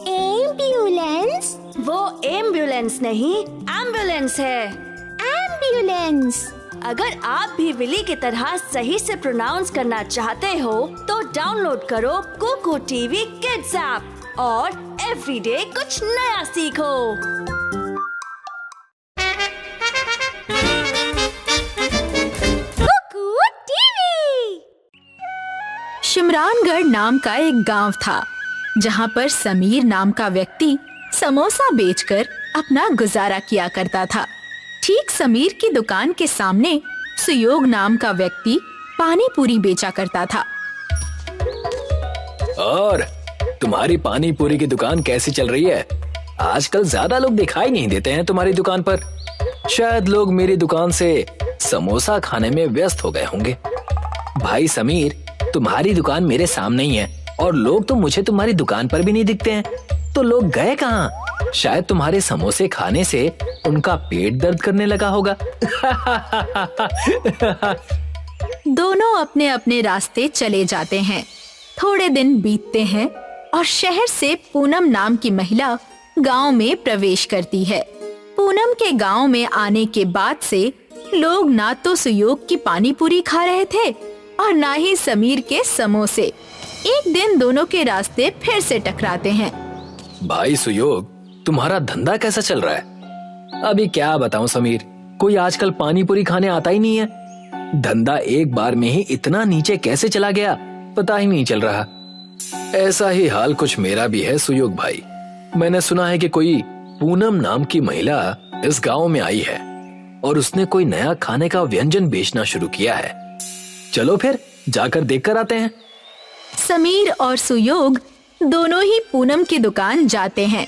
Ambulance? वो ambulance नहीं, ambulance है। एम्बुलेंस। अगर आप भी विली की तरह सही से प्रोनाउंस करना चाहते हो तो डाउनलोड करो कुकू टीवी किड्स ऐप और एवरीडे कुछ नया सीखो। कुकू टीवी। शिमरानगढ़ नाम का एक गांव था जहां पर समीर नाम का व्यक्ति समोसा बेचकर अपना गुजारा किया करता था। ठीक समीर की दुकान के सामने सुयोग नाम का व्यक्ति पानी पूरी बेचा करता था। और तुम्हारी पानी पूरी की दुकान कैसी चल रही है? आजकल ज्यादा लोग दिखाई नहीं देते हैं तुम्हारी दुकान पर। शायद लोग मेरी दुकान से समोसा खाने में व्यस्त हो गए होंगे। भाई समीर, तुम्हारी दुकान मेरे सामने ही है और लोग तो मुझे तुम्हारी दुकान पर भी नहीं दिखते हैं। तो लोग गए कहाँ? शायद तुम्हारे समोसे खाने से उनका पेट दर्द करने लगा होगा। दोनों अपने अपने रास्ते चले जाते हैं। थोड़े दिन बीतते हैं और शहर से पूनम नाम की महिला गांव में प्रवेश करती है। पूनम के गांव में आने के बाद से लोग ना तो सुयोग की पानी पूरी खा रहे थे और ना ही समीर के समोसे। एक दिन दोनों के रास्ते फिर से टकराते हैं। भाई सुयोग, तुम्हारा धंधा कैसा चल रहा है? अभी क्या बताऊं समीर, कोई आजकल पानी पूरी खाने आता ही नहीं है। धंधा एक बार में ही इतना नीचे कैसे चला गया पता ही नहीं चल रहा। ऐसा ही हाल कुछ मेरा भी है सुयोग भाई। मैंने सुना है कि कोई पूनम नाम की महिला इस गांव में आई है और उसने कोई नया खाने का व्यंजन बेचना शुरू किया है। चलो फिर जाकर देखकर आते हैं। समीर और सुयोग दोनों ही पूनम की दुकान जाते हैं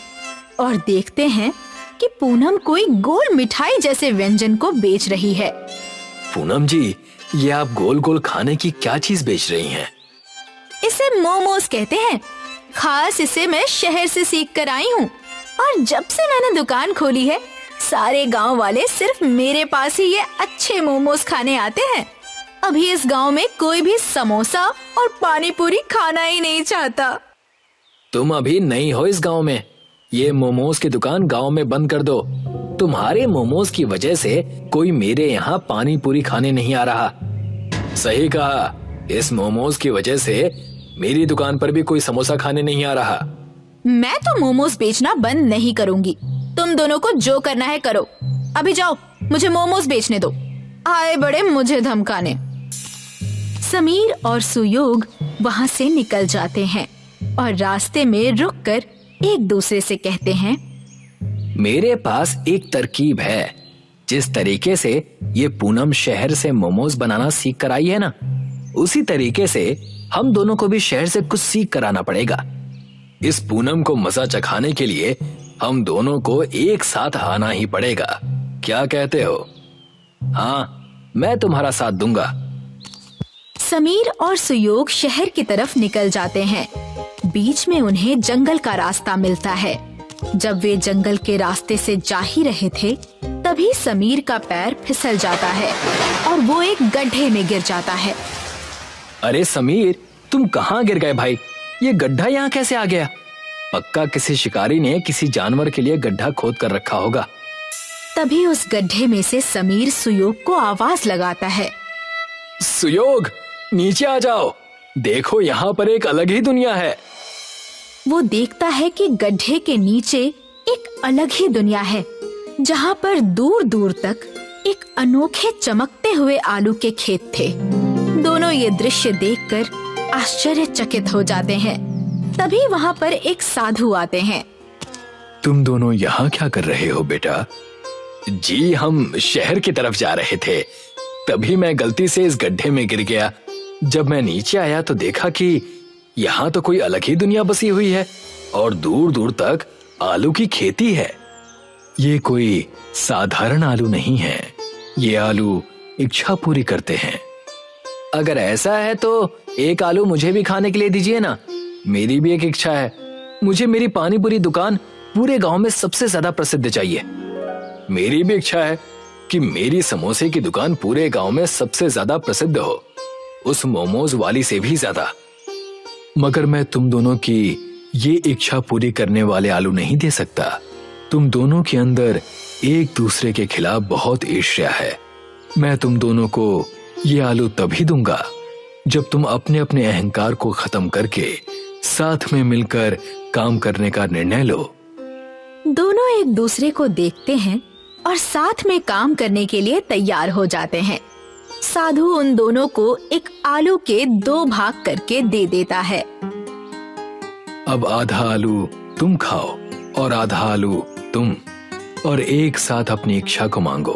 और देखते हैं कि पूनम कोई गोल मिठाई जैसे व्यंजन को बेच रही है। पूनम जी, ये आप गोल गोल खाने की क्या चीज बेच रही हैं? इसे मोमोज कहते हैं। खास इसे मैं शहर से सीख कर आई हूँ और जब से मैंने दुकान खोली है सारे गांव वाले सिर्फ मेरे पास ही ये अच्छे मोमोज खाने आते हैं। अभी इस गांव में कोई भी समोसा और पानी पूरी खाना ही नहीं चाहता। तुम अभी नई हो इस गांव में। ये मोमोज की दुकान गांव में बंद कर दो। तुम्हारे मोमोज की वजह से कोई मेरे यहाँ पानी पूरी खाने नहीं आ रहा। सही कहा, इस मोमोज की वजह से मेरी दुकान पर भी कोई समोसा खाने नहीं आ रहा। मैं तो मोमोज बेचना बंद नहीं करूंगी। तुम दोनों को जो करना है करो। अभी जाओ, मुझे मोमोज बेचने दो। आए बड़े मुझे धमकाने। समीर और सुयोग वहाँ से निकल जाते हैं और रास्ते में रुककर एक दूसरे से कहते हैं, मेरे पास एक तरकीब है। जिस तरीके से ये पूनम शहर से मोमोज बनाना सीख कर आई है ना, उसी तरीके से हम दोनों को भी शहर से कुछ सीख कर आना पड़ेगा। इस पूनम को मजा चखाने के लिए हम दोनों को एक साथ आना ही पड़ेगा। क्या कहते हो? हाँ, मैं तुम्हारा साथ दूंगा। समीर और सुयोग शहर की तरफ निकल जाते हैं। बीच में उन्हें जंगल का रास्ता मिलता है। जब वे जंगल के रास्ते से जा ही रहे थे तभी समीर का पैर फिसल जाता है और वो एक गड्ढे में गिर जाता है। अरे समीर, तुम कहाँ गिर गए भाई? ये गड्ढा यहाँ कैसे आ गया? पक्का किसी शिकारी ने किसी जानवर के लिए गड्ढा खोद कर रखा होगा। तभी उस गड्ढे में से समीर सुयोग को आवाज लगाता है, सुयोग, नीचे आ जाओ। देखो, यहाँ पर एक अलग ही दुनिया है। वो देखता है कि गड्ढे के नीचे एक अलग ही दुनिया है जहाँ पर दूर दूर तक एक अनोखे चमकते हुए आलू के खेत थे। दोनों ये दृश्य देखकर आश्चर्यचकित हो जाते हैं। तभी वहाँ पर एक साधु आते हैं। तुम दोनों यहाँ क्या कर रहे हो बेटा? जी, हम शहर की तरफ जा रहे थे। तभी मैं गलती से इस गड्ढे में गिर गया। जब मैं नीचे आया तो देखा कि यहाँ तो कोई अलग ही दुनिया बसी हुई है और दूर दूर तक आलू की खेती है। ये कोई साधारण आलू नहीं है। ये आलू इच्छा पूरी करते हैं। अगर ऐसा है तो एक आलू मुझे भी खाने के लिए दीजिए ना। मेरी भी एक इच्छा है। मुझे मेरी पानी पूरी दुकान पूरे गांव में सबसे ज्यादा प्रसिद्ध चाहिए। मेरी भी इच्छा है कि मेरी समोसे की दुकान पूरे गांव में सबसे ज्यादा प्रसिद्ध हो। उस मोमोज वाली से भी ज्यादा। मगर मैं तुम दोनों की ये इच्छा पूरी करने वाले आलू नहीं दे सकता। तुम दोनों के अंदर एक दूसरे के खिलाफ बहुत ईर्ष्या है। मैं तुम दोनों को ये आलू तभी दूंगा जब तुम अपने अपने अहंकार को खत्म करके साथ में मिलकर काम करने का निर्णय लो। दोनों एक दूसरे को देखते हैं और साथ में काम करने के लिए तैयार हो जाते हैं। साधु उन दोनों को एक आलू के 2 भाग करके दे देता है। अब आधा आलू तुम खाओ और आधा आलू तुम, और एक साथ अपनी इच्छा को मांगो।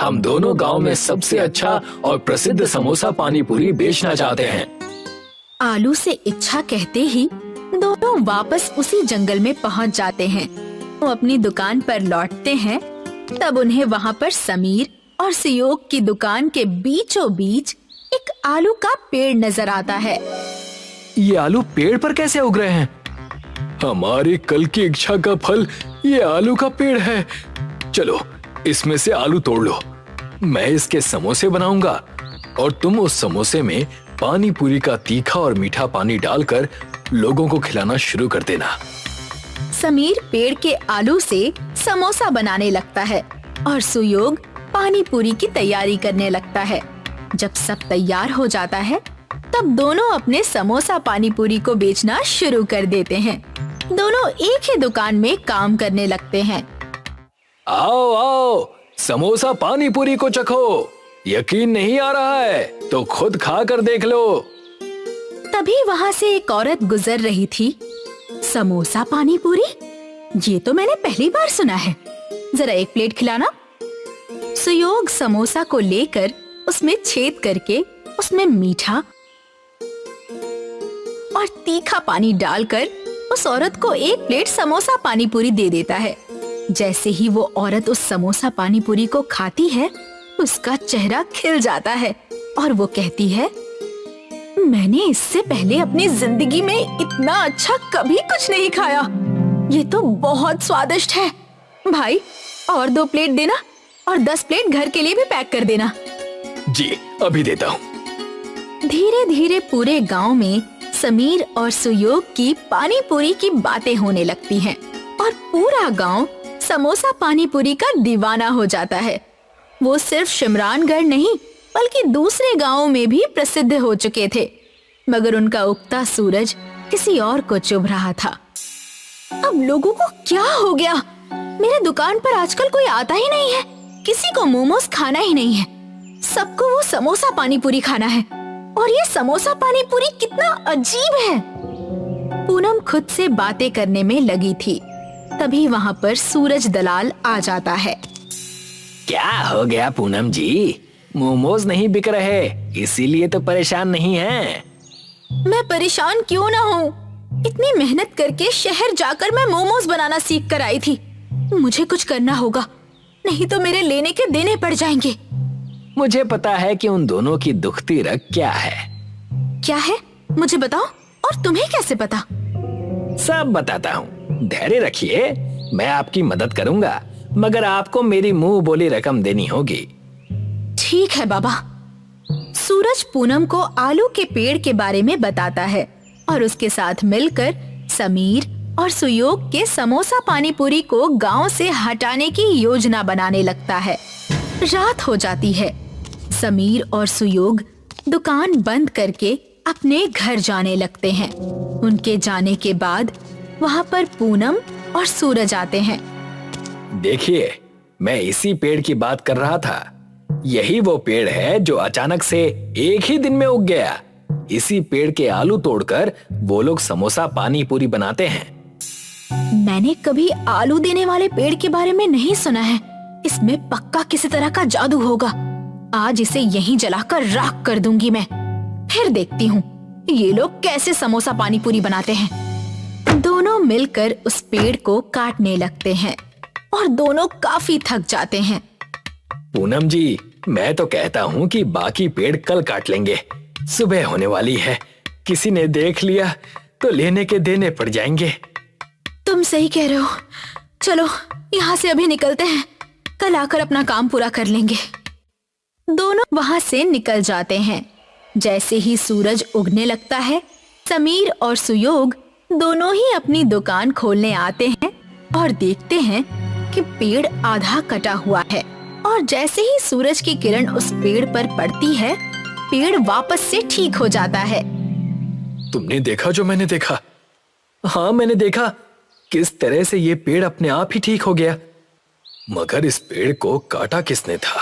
हम दोनों गांव में सबसे अच्छा और प्रसिद्ध समोसा पानी पूरी बेचना चाहते हैं। आलू से इच्छा कहते ही दोनों वापस उसी जंगल में पहुंच जाते हैं। वो अपनी दुकान पर लौटते हैं, तब उन्हें वहाँ पर समीर और सुयोग की दुकान के बीचों बीच एक आलू का पेड़ नजर आता है। ये आलू पेड़ पर कैसे उग रहे हैं? हमारी कल की इच्छा का फल ये आलू का पेड़ है। चलो इसमें से आलू तोड़ लो, मैं इसके समोसे बनाऊंगा और तुम उस समोसे में पानी पूरी का तीखा और मीठा पानी डालकर लोगों को खिलाना शुरू कर देना। समीर पेड़ के आलू से समोसा बनाने लगता है और सुयोग पानी पूरी की तैयारी करने लगता है। जब सब तैयार हो जाता है, तब दोनों अपने समोसा पानी पूरी को बेचना शुरू कर देते हैं। दोनों एक ही दुकान में काम करने लगते हैं। आओ आओ, समोसा पानी पूरी को चखो। यकीन नहीं आ रहा है तो खुद खा कर देख लो। तभी वहाँ से एक औरत गुजर रही थी। समोसा पानी पूरी, ये तो मैंने पहली बार सुना है। जरा एक प्लेट खिलाना। सुयोग समोसा को लेकर उसमें छेद करके उसमें मीठा और तीखा पानी डालकर उस औरत को एक प्लेट समोसा पानी पूरी दे देता है। जैसे ही वो औरत उस समोसा पानी पूरी को खाती है, उसका चेहरा खिल जाता है और वो कहती है, मैंने इससे पहले अपनी जिंदगी में इतना अच्छा कभी कुछ नहीं खाया। ये तो बहुत स्वादिष्ट है। भाई और 2 प्लेट देना और 10 प्लेट घर के लिए भी पैक कर देना। जी अभी देता हूँ। धीरे धीरे पूरे गांव में समीर और सुयोग की पानी पूरी की बातें होने लगती हैं और पूरा गांव समोसा पानी पूरी का दीवाना हो जाता है। वो सिर्फ शिमरानगढ़ नहीं बल्कि दूसरे गांवों में भी प्रसिद्ध हो चुके थे, मगर उनका उगता सूरज किसी और को चुभ रहा था। अब लोगों को क्या हो गया? मेरे दुकान पर आजकल कोई आता ही नहीं है। किसी को मोमोज खाना ही नहीं है, सबको वो समोसा पानी पूरी खाना है। और ये समोसा पानी पूरी कितना अजीब है। पूनम खुद से बातें करने में लगी थी, तभी वहाँ पर सूरज दलाल आ जाता है। क्या हो गया पूनम जी? मोमोज नहीं बिक रहे, इसीलिए तो परेशान नहीं हैं। मैं परेशान क्यों ना हूँ? इतनी मेहनत करके शहर जाकर मैं मोमोज बनाना सीख कर आई थी। मुझे कुछ करना होगा, नहीं तो मेरे लेने के देने पड़ जाएंगे। मुझे पता है कि उन दोनों की दुखती रग क्या है। क्या है? मुझे बताओ। और तुम्हें कैसे पता? सब बताता हूँ, धैर्य रखिए, मैं आपकी मदद करूँगा, मगर आपको मेरी मुंह बोली रकम देनी होगी। ठीक है बाबा। सूरज पूनम को आलू के पेड़ के बारे में बताता है और उसके साथ मिलकर समीर और सुयोग के समोसा पानी पूरी को गांव से हटाने की योजना बनाने लगता है। रात हो जाती है। समीर और सुयोग दुकान बंद करके अपने घर जाने लगते हैं। उनके जाने के बाद वहाँ पर पूनम और सूरज आते हैं। देखिए, मैं इसी पेड़ की बात कर रहा था। यही वो पेड़ है जो अचानक से एक ही दिन में उग गया। इसी पेड़ के आलू तोड़कर वो लोग समोसा पानी पूरी बनाते हैं। मैंने कभी आलू देने वाले पेड़ के बारे में नहीं सुना है। इसमें पक्का किसी तरह का जादू होगा। आज इसे यहीं जलाकर राख कर दूंगी मैं। फिर देखती हूँ ये लोग कैसे समोसा पानी पूरी बनाते हैं। दोनों मिलकर उस पेड़ को काटने लगते हैं और दोनों काफी थक जाते हैं। पूनम जी, मैं तो कहता हूँ कि बाकी पेड़ कल काट लेंगे। सुबह होने वाली है, किसी ने देख लिया तो लेने के देने पड़ जाएंगे। तुम सही कह रहे हो। चलो यहाँ से अभी निकलते हैं, कल आकर अपना काम पूरा कर लेंगे। दोनों वहाँ से निकल जाते हैं। जैसे ही सूरज उगने लगता है, समीर और सुयोग दोनों ही अपनी दुकान खोलने आते हैं और देखते हैं कि पेड़ आधा कटा हुआ है। और जैसे ही सूरज की किरण उस पेड़ पर पड़ती है, पेड़ वापस से ठीक हो जाता है। तुमने देखा जो मैंने देखा? हाँ, मैंने देखा किस तरह से ये पेड़ अपने आप ही ठीक हो गया। मगर इस पेड़ को काटा किसने था?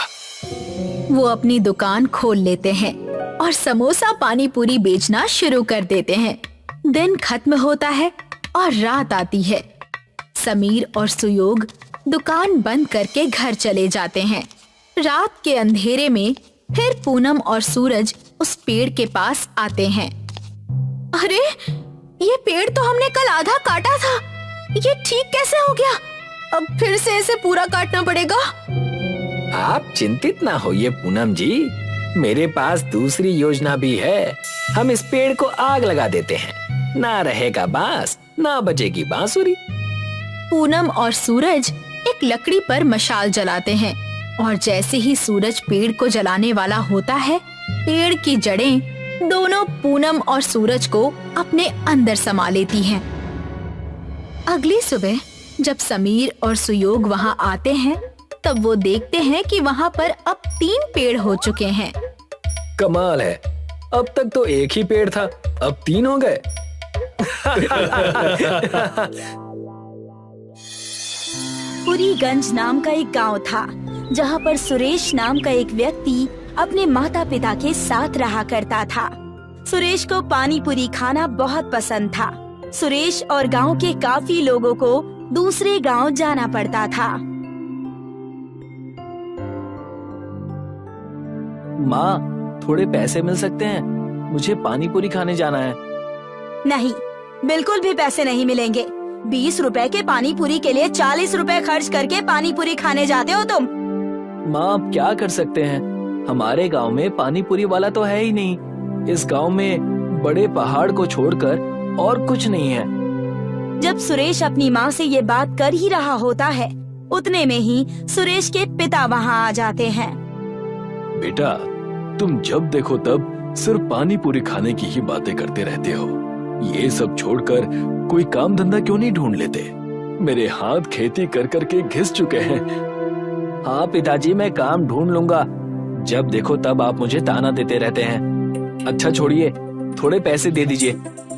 वो अपनी दुकान खोल लेते हैं और समोसा पानी पूरी बेचना शुरू कर देते हैं। दिन खत्म होता है और रात आती है। समीर और सुयोग दुकान बंद करके घर चले जाते हैं। रात के अंधेरे में फिर पूनम और सूरज उस पेड़ के पास आते हैं। अरे, ये पेड़ तो हमने कल आधा काटा था, ये ठीक कैसे हो गया? अब फिर से इसे पूरा काटना पड़ेगा। आप चिंतित ना होइए पूनम जी, मेरे पास दूसरी योजना भी है। हम इस पेड़ को आग लगा देते हैं, ना रहेगा बांस, ना बजेगी बांसुरी। पूनम और सूरज एक लकड़ी पर मशाल जलाते हैं और जैसे ही सूरज पेड़ को जलाने वाला होता है, पेड़ की जड़ें दोनों पूनम और सूरज को अपने अंदर समा लेती हैं। अगली सुबह जब समीर और सुयोग वहां आते हैं, तब वो देखते हैं कि वहां पर अब 3 पेड़ हो चुके हैं। कमाल है, अब तक तो एक ही पेड़ था, अब 3 हो गए। पुरीगंज नाम का एक गांव था, जहां पर सुरेश नाम का एक व्यक्ति अपने माता पिता के साथ रहा करता था। सुरेश को पानी पूरी खाना बहुत पसंद था। सुरेश और गांव के काफी लोगों को दूसरे गांव जाना पड़ता था। माँ, थोड़े पैसे मिल सकते हैं? मुझे पानी पूरी खाने जाना है। नहीं, बिल्कुल भी पैसे नहीं मिलेंगे। 20 रुपए के पानी पूरी के लिए 40 रुपए खर्च करके पानी पूरी खाने जाते हो तुम। माँ, अब क्या कर सकते हैं? हमारे गांव में पानी पूरी वाला तो है ही नहीं। इस गांव में बड़े पहाड़ को छोड़कर और कुछ नहीं है। जब सुरेश अपनी माँ से ये बात कर ही रहा होता है, उतने में ही सुरेश के पिता वहाँ आ जाते हैं। बेटा, तुम जब देखो तब सिर्फ पानी पूरी खाने की ही बातें करते रहते हो। ये सब छोड़कर कोई काम धंधा क्यों नहीं ढूंढ लेते? मेरे हाथ खेती कर कर के घिस चुके हैं। हाँ पिताजी, मैं काम ढूंढ लूंगा। जब देखो तब आप मुझे ताना देते रहते हैं। अच्छा छोड़िए, थोड़े पैसे दे दीजिए।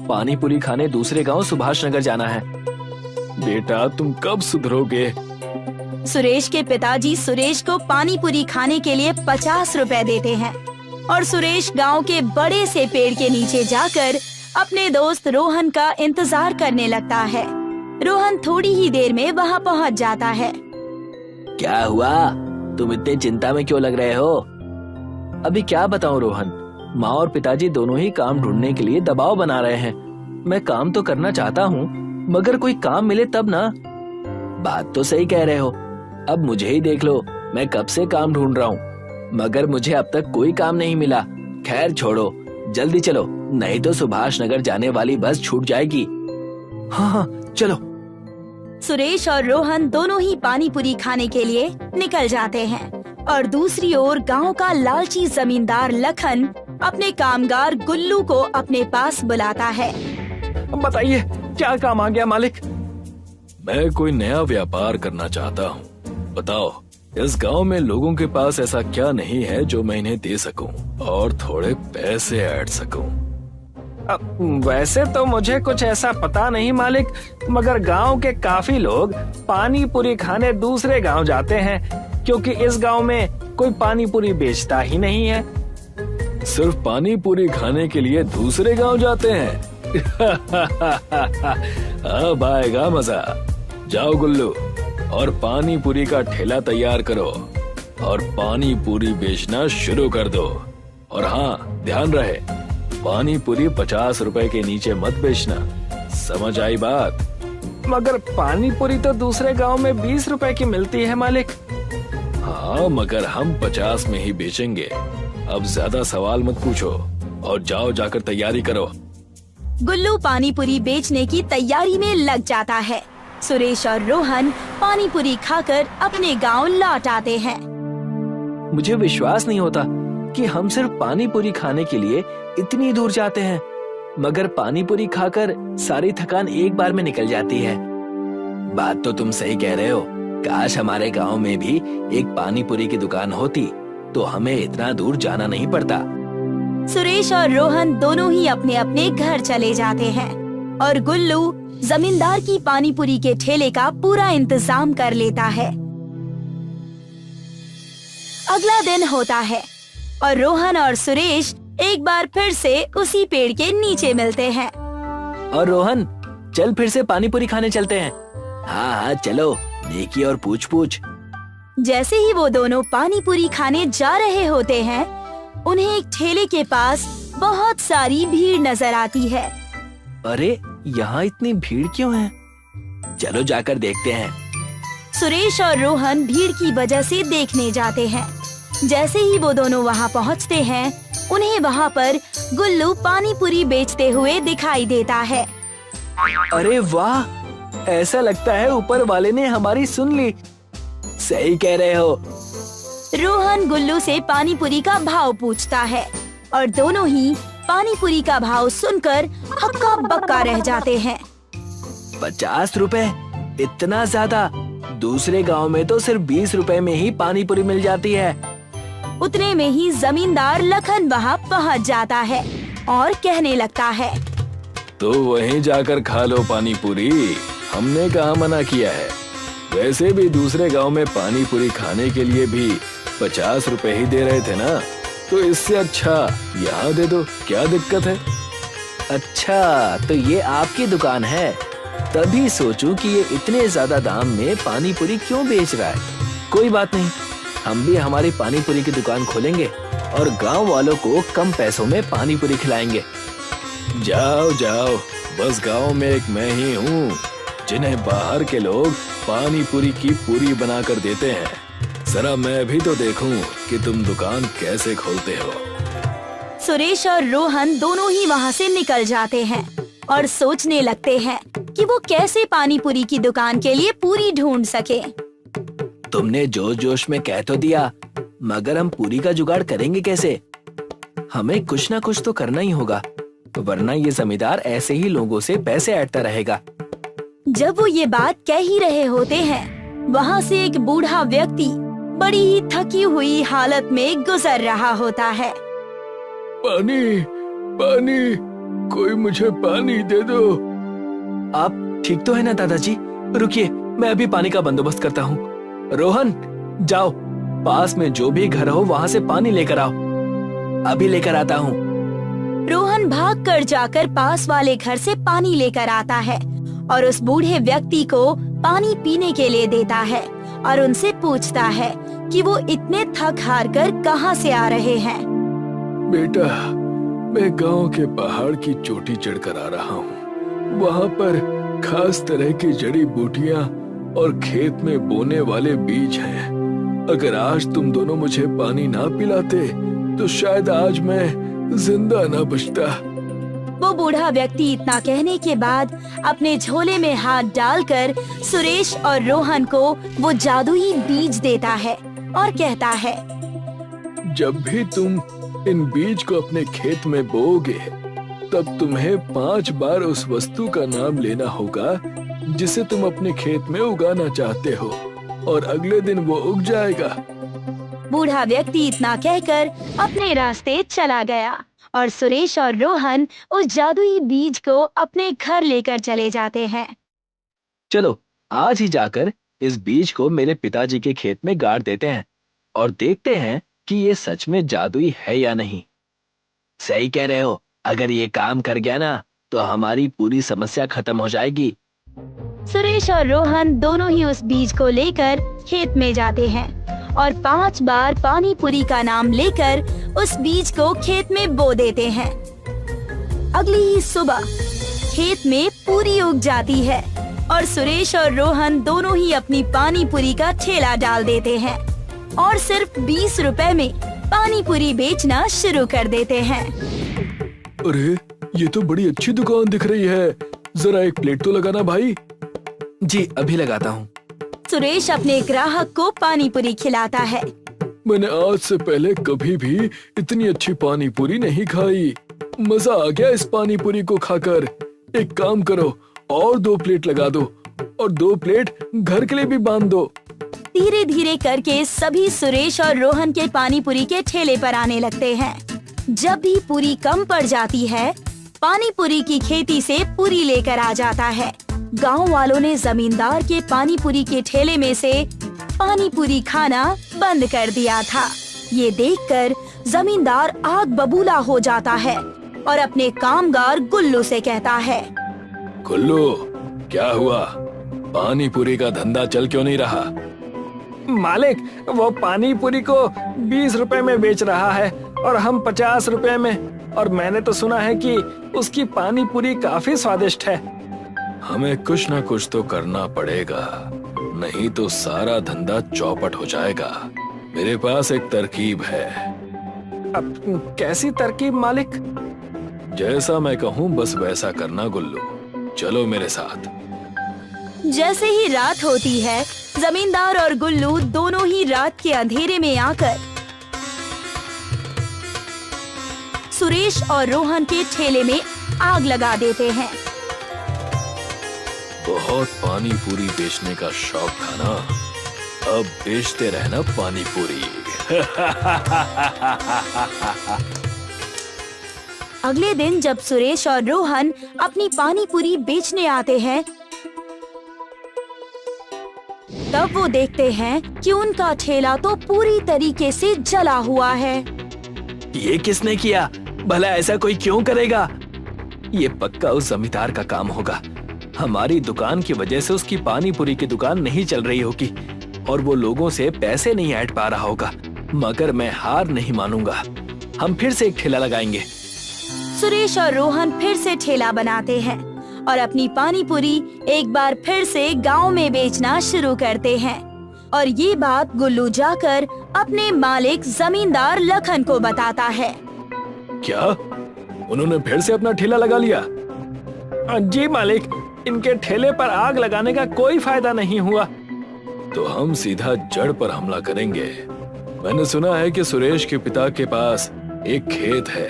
पानी पूरी खाने दूसरे गांव सुभाष नगर जाना है। बेटा, तुम कब सुधरोगे? सुरेश के पिताजी सुरेश को पानी पूरी खाने के लिए 50 रुपए देते हैं और सुरेश गांव के बड़े से पेड़ के नीचे जाकर अपने दोस्त रोहन का इंतजार करने लगता है। रोहन थोड़ी ही देर में वहां पहुंच जाता है। क्या हुआ? तुम इतने चिंता में क्यों लग रहे हो? अभी क्या बताऊं रोहन, माँ और पिताजी दोनों ही काम ढूंढने के लिए दबाव बना रहे हैं। मैं काम तो करना चाहता हूँ, मगर कोई काम मिले तब ना। बात तो सही कह रहे हो। अब मुझे ही देख लो, मैं कब से काम ढूंढ रहा हूँ, मगर मुझे अब तक कोई काम नहीं मिला। खैर छोड़ो, जल्दी चलो, नहीं तो सुभाष नगर जाने वाली बस छूट जाएगी। हाँ, चलो। सुरेश और रोहन दोनों ही पानी पूरी खाने के लिए निकल जाते हैं और दूसरी ओर गांव का लालची जमींदार लखन अपने कामगार गुल्लू को अपने पास बुलाता है। बताइए, क्या काम आ गया मालिक? मैं कोई नया व्यापार करना चाहता हूँ। बताओ, इस गांव में लोगों के पास ऐसा क्या नहीं है जो मैं इन्हें दे सकूं और थोड़े पैसे ऐड सकूं? वैसे तो मुझे कुछ ऐसा पता नहीं मालिक, मगर गांव के काफी लोग पानी पूरी खाने दूसरे गांव जाते हैं, क्योंकि इस गांव में कोई पानी पूरी बेचता ही नहीं है। सिर्फ पानी पूरी खाने के लिए दूसरे गांव जाते हैं? अब आएगा मजा। जाओ गुल्लू, और पानी पूरी का ठेला तैयार करो और पानी पूरी बेचना शुरू कर दो। और हाँ, ध्यान रहे, पानी पूरी 50 रुपए के नीचे मत बेचना। समझ आई बात? मगर पानी पूरी तो दूसरे गांव में 20 रुपए की मिलती है मालिक। हाँ, मगर हम 50 में ही बेचेंगे। अब ज्यादा सवाल मत पूछो और जाओ जाकर तैयारी करो। गुल्लू पानी पूरी बेचने की तैयारी में लग जाता है। सुरेश और रोहन पानी पूरी खाकर अपने गांव लौट आते हैं। मुझे विश्वास नहीं होता, कि हम सिर्फ पानी पूरी खाने के लिए इतनी दूर जाते हैं, मगर पानी पूरी खाकर सारी थकान एक बार में निकल जाती है। बात तो तुम सही कह रहे हो। काश हमारे गांव में भी एक पानी पूरी की दुकान होती तो हमें इतना दूर जाना नहीं पड़ता। सुरेश और रोहन दोनों ही अपने अपने घर चले जाते हैं और गुल्लू जमींदार की पानी पूरी के ठेले का पूरा इंतजाम कर लेता है। अगला दिन होता है और रोहन और सुरेश एक बार फिर से उसी पेड़ के नीचे मिलते हैं। और रोहन, चल फिर से पानी पूरी खाने चलते हैं। हाँ हाँ चलो, नेकी और पूछ पूछ। जैसे ही वो दोनों पानी पूरी खाने जा रहे होते हैं, उन्हें एक ठेले के पास बहुत सारी भीड़ नजर आती है। अरे यहाँ इतनी भीड़ क्यों है? चलो जाकर देखते हैं। सुरेश और रोहन भीड़ की वजह से देखने जाते हैं। जैसे ही वो दोनों वहाँ पहुँचते हैं, उन्हें वहाँ पर गुल्लू पानी पूरी बेचते हुए दिखाई देता है। अरे वाह, ऐसा लगता है ऊपर वाले ने हमारी सुन ली। सही कह रहे हो। रोहन गुल्लू से पानी पूरी का भाव पूछता है और दोनों ही पानी पूरी का भाव सुनकर हक्का बक्का रह जाते हैं। 50 रुपए? इतना ज्यादा? दूसरे गांव में तो सिर्फ 20 रुपए में ही पानी पूरी मिल जाती है। उतने में ही जमींदार लखन वहाँ पहुँच जाता है और कहने लगता है, तो वहीं जाकर खा लो पानी पूरी, हमने कहाँ मना किया है। वैसे भी दूसरे गांव में पानी पूरी खाने के लिए भी 50 रुपए ही दे रहे थे ना, तो इससे अच्छा यहाँ दे दो, क्या दिक्कत है। अच्छा, तो ये आपकी दुकान है। तभी सोचूं कि ये इतने ज्यादा दाम में पानी पूरी क्यों बेच रहा है। कोई बात नहीं, हम भी हमारी पानी पूरी की दुकान खोलेंगे और गांव वालों को कम पैसों में पानी पूरी खिलाएंगे। जाओ जाओ, बस गांव में एक मैं ही हूँ जिन्हें बाहर के लोग पानी पूरी की पूरी बना कर देते हैं। जरा मैं भी तो देखूं कि तुम दुकान कैसे खोलते हो। सुरेश और रोहन दोनों ही वहाँ से निकल जाते हैं और सोचने लगते हैं कि वो कैसे पानी पूरी की दुकान के लिए पूरी ढूंढ सके। तुमने जोश जोश में कह तो दिया, मगर हम पूरी का जुगाड़ करेंगे कैसे? हमें कुछ ना कुछ तो करना ही होगा, वरना ये जमींदार ऐसे ही लोगों से पैसे ऐंठता रहेगा। जब वो ये बात कह ही रहे होते हैं, वहाँ से एक बूढ़ा व्यक्ति बड़ी ही थकी हुई हालत में गुजर रहा होता है। पानी, पानी, कोई मुझे पानी दे दो। आप ठीक तो है ना दादाजी? रुकिए, मैं अभी पानी का बंदोबस्त करता हूँ। रोहन, जाओ पास में जो भी घर हो वहाँ से पानी लेकर आओ। अभी लेकर आता हूँ। रोहन भागकर जाकर पास वाले घर से पानी लेकर आता है और उस बूढ़े व्यक्ति को पानी पीने के लिए देता है और उनसे पूछता है कि वो इतने थक हार कर कहाँ से आ रहे हैं। बेटा, मैं गांव के पहाड़ की चोटी चढ़कर आ रहा हूँ। वहाँ पर खास तरह की जड़ी बूटियाँ और खेत में बोने वाले बीज हैं। अगर आज तुम दोनों मुझे पानी ना पिलाते तो शायद आज मैं जिंदा ना बचता। वो बूढ़ा व्यक्ति इतना कहने के बाद अपने झोले में हाथ डालकर सुरेश और रोहन को वो जादुई बीज देता है और कहता है, जब भी तुम इन बीज को अपने खेत में बोओगे, तब तुम्हें 5 बार उस वस्तु का नाम लेना होगा जिसे तुम अपने खेत में उगाना चाहते हो, और अगले दिन वो उग जाएगा। बूढ़ा व्यक्ति इतना कहकर अपने रास्ते चला गया और सुरेश और रोहन उस जादुई बीज को अपने घर लेकर चले जाते हैं। चलो आज ही जाकर इस बीज को मेरे पिताजी के खेत में गाड़ देते हैं और देखते हैं कि ये सच में जादुई है या नहीं। सही कह रहे हो, अगर ये काम कर गया ना तो हमारी पूरी समस्या खत्म हो जाएगी। सुरेश और रोहन दोनों ही उस बीज को लेकर खेत में जाते हैं और 5 बार पानी पूरी का नाम लेकर उस बीज को खेत में बो देते हैं। अगली ही सुबह खेत में पूरी उग जाती है और सुरेश और रोहन दोनों ही अपनी पानी पूरी का ठेला डाल देते हैं और सिर्फ 20 रुपए में पानी पूरी बेचना शुरू कर देते हैं। अरे, ये तो बड़ी अच्छी दुकान दिख रही है। जरा एक प्लेट तो लगाना भाई। जी अभी लगाता हूँ। सुरेश अपने ग्राहक को पानी पूरी खिलाता है। मैंने आज से पहले कभी भी इतनी अच्छी पानी पूरी नहीं खाई। मजा आ गया इस पानी पूरी को खाकर। एक काम करो, और 2 प्लेट लगा दो और 2 प्लेट घर के लिए भी बांध दो। धीरे धीरे करके सभी सुरेश और रोहन के पानी पूरी के ठेले पर आने लगते हैं। जब भी पूरी कम पड़ जाती है, पानी पूरी की खेती से पूरी लेकर आ जाता है। गांव वालों ने जमींदार के पानी पूरी के ठेले में से पानी पूरी खाना बंद कर दिया था। ये देखकर जमींदार आग बबूला हो जाता है और अपने कामगार गुल्लू से कहता है, गुल्लू, क्या हुआ? पानी पूरी का धंधा चल क्यों नहीं रहा? मालिक, वो पानी पूरी को 20 रुपए में बेच रहा है और हम 50 रुपए में। और मैंने तो सुना है कि उसकी पानी पूरी काफी स्वादिष्ट है। हमें कुछ न कुछ तो करना पड़ेगा, नहीं तो सारा धंधा चौपट हो जाएगा। मेरे पास एक तरकीब है। अब कैसी तरकीब मालिक? जैसा मैं कहूँ बस वैसा करना गुल्लू। चलो मेरे साथ। जैसे ही रात होती है, जमींदार और गुल्लू दोनों ही रात के अंधेरे में आकर सुरेश और रोहन के ठेले में आग लगा देते हैं। बहुत पानी पूरी बेचने का शौक था ना, अब बेचते रहना पानी पूरी। अगले दिन जब सुरेश और रोहन अपनी पानी पूरी बेचने आते हैं, तब वो देखते हैं कि उनका ठेला तो पूरी तरीके से जला हुआ है। ये किसने किया? भला ऐसा कोई क्यों करेगा? ये पक्का उस जमींदार का काम होगा। हमारी दुकान की वजह से उसकी पानी पूरी की दुकान नहीं चल रही होगी और वो लोगों से पैसे नहीं ऐंठ पा रहा होगा। मगर मैं हार नहीं मानूंगा, हम फिर से एक ठेला लगाएंगे। सुरेश और रोहन फिर से ठेला बनाते हैं और अपनी पानी पूरी एक बार फिर से गांव में बेचना शुरू करते हैं। और ये बात गुल्लू जाकर अपने मालिक जमींदार लखन को बताता है। क्या? उन्होंने फिर से अपना ठेला लगा लिया? जी मालिक, इनके ठेले पर आग लगाने का कोई फायदा नहीं हुआ। तो हम सीधा जड़ पर हमला करेंगे। मैंने सुना है कि सुरेश के पिता के पास एक खेत है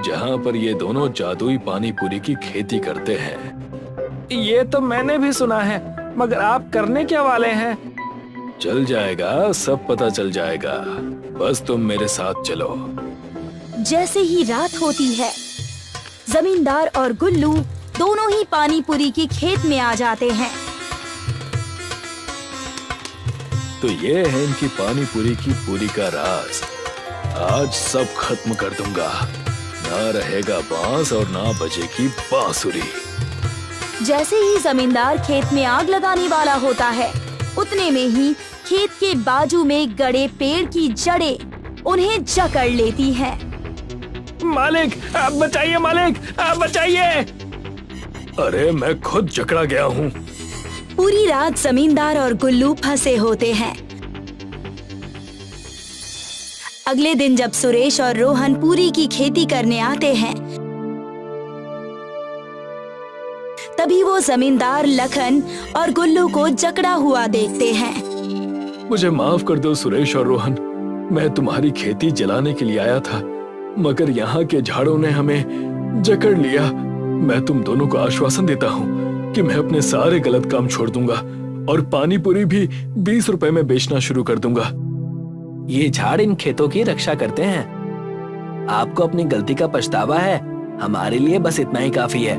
जहाँ पर ये दोनों जादुई पानी पूरी की खेती करते हैं। ये तो मैंने भी सुना है, मगर आप करने क्या वाले हैं? चल जाएगा, सब पता चल जाएगा। बस तुम मेरे साथ चलो। जैसे ही रात होती है, जमींदार और गुल्लू दोनों ही पानी पूरी की खेत में आ जाते हैं। तो ये है इनकी पानी पूरी की पूरी का राज। आज सब खत्म कर दूंगा। ना रहेगा बांस और ना बजेगी बांसुरी। जैसे ही जमींदार खेत में आग लगाने वाला होता है, उतने में ही खेत के बाजू में गड़े पेड़ की जड़ें उन्हें जकड़ लेती हैं। मालिक, आप बचाइए! मालिक, आप बचाइए! अरे मैं खुद जकड़ा गया हूँ। पूरी रात जमींदार और गुल्लू फंसे होते हैं। अगले दिन जब सुरेश और रोहन पूरी की खेती करने आते हैं, तभी वो जमींदार लखन और गुल्लू को जकड़ा हुआ देखते हैं। मुझे माफ कर दो सुरेश और रोहन, मैं तुम्हारी खेती जलाने के लिए आया था, मगर यहाँ के झाड़ों ने हमें जकड़ लिया। मैं तुम दोनों को आश्वासन देता हूँ कि मैं अपने सारे गलत काम छोड़ दूंगा और पानी पूरी भी 20 रुपए में बेचना शुरू कर दूंगा। ये झाड़ इन खेतों की रक्षा करते हैं। आपको अपनी गलती का पछतावा है, हमारे लिए बस इतना ही काफी है।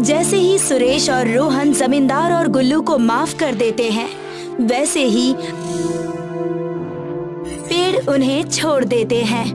जैसे ही सुरेश और रोहन जमींदार और गुल्लू को माफ कर देते हैं, वैसे ही पेड़ उन्हें छोड़ देते हैं।